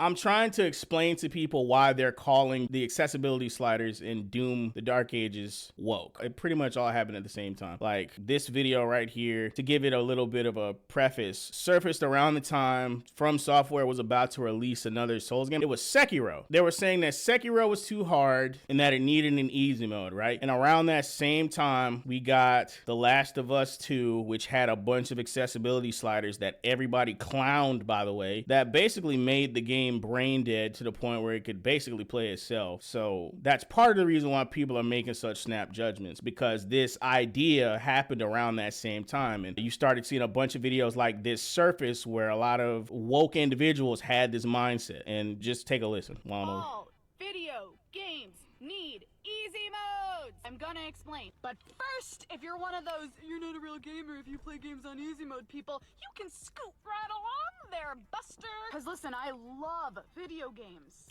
I'm trying to explain to people why they're calling the accessibility sliders in Doom the Dark Ages woke. It pretty much all happened at the same time. Like this video right here, to give it a little bit of a preface, surfaced around the time From Software was about to release another Souls game. It was Sekiro. They were saying that Sekiro was too hard and that it needed an easy mode, right? And around that same time, we got The Last of Us 2, which had a bunch of accessibility sliders that everybody clowned, by the way, that basically made the game brain dead to the point where it could basically play itself. So that's part of the reason why people are making such snap judgments, because this idea happened around that same time. And you started seeing a bunch of videos like this surface where a lot of woke individuals had this mindset. And just take a listen. All video games need easy modes. I'm gonna explain. But first, if you're one of those "you're not a real gamer if you play games on easy mode" people, you can scoot right along there, Buster. Cause listen, I love video games.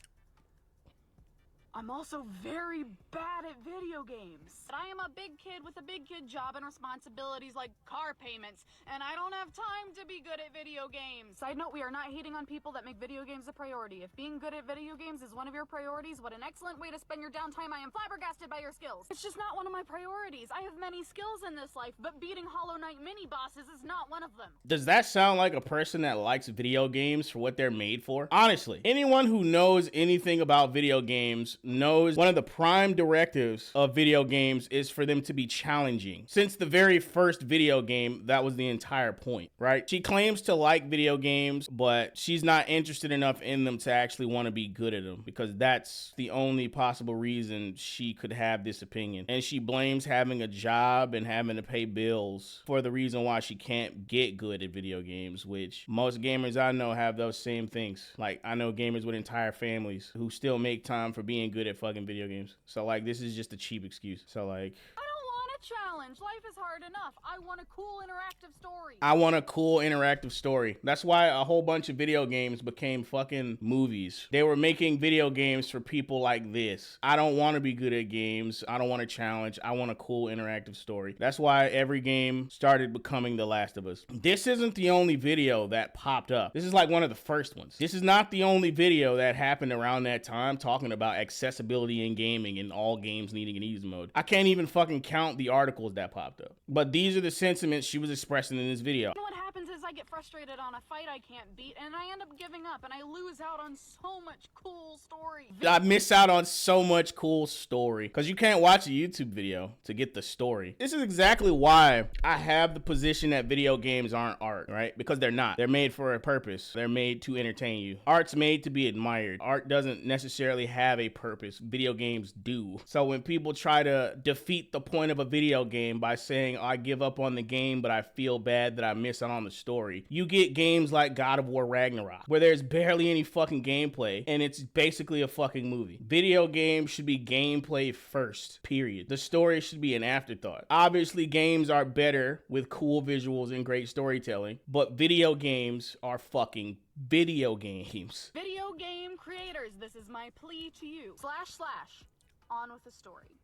I'm also very bad at video games. But I am a big kid with a big kid job and responsibilities like car payments, and I don't have time to be good at video games. Side note, we are not hating on people that make video games a priority. If being good at video games is one of your priorities, what an excellent way to spend your downtime. I am flabbergasted by your skills. It's just not one of my priorities. I have many skills in this life, but beating Hollow Knight mini bosses is not one of them. Does that sound like a person that likes video games for what they're made for? Honestly, anyone who knows anything about video games knows one of the prime directives of video games is for them to be challenging. Since the very first video game, that was the entire point, right? She claims to like video games, but she's not interested enough in them to actually want to be good at them, because that's the only possible reason she could have this opinion. And she blames having a job and having to pay bills for the reason why she can't get good at video games, which most gamers I know have those same things. Like, I know gamers with entire families who still make time for being good at fucking video games. So like, this is just a cheap excuse. So like, I don't want a challenge. Life is hard enough. I want a cool interactive story. I want a cool interactive story. That's why a whole bunch of video games became fucking movies. They were making video games for people like this. I don't want to be good at games. I don't want a challenge. I want a cool interactive story. That's why every game started becoming The Last of Us. This isn't the only video that popped up. This is like one of the first ones. This is not the only video that happened around that time talking about accessibility in gaming and all games needing an easy mode. I can't even fucking count the articles that popped up. But these are the sentiments she was expressing in this video. You know what happens is I get frustrated on a fight I can't beat, and I end up giving up, and I lose out on so much cool story. I miss out on so much cool story because you can't watch a YouTube video to get the story. This is exactly why I have the position that video games aren't art, right? Because they're not. They're made for a purpose. They're made to entertain you. Art's made to be admired. Art doesn't necessarily have a purpose. Video games do. So when people try to defeat the point of a video game by saying, I give up on the game, but I feel bad that I miss out on the story, you get games like God of War Ragnarok, where there's barely any fucking gameplay, and it's basically a fucking movie. Video games should be gameplay first, period. The story should be an afterthought. Obviously, games are better with cool visuals and great storytelling, but video games are fucking video games. Video game creators, this is my plea to you. / on with the story.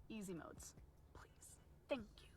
Easy modes, please. Thank you.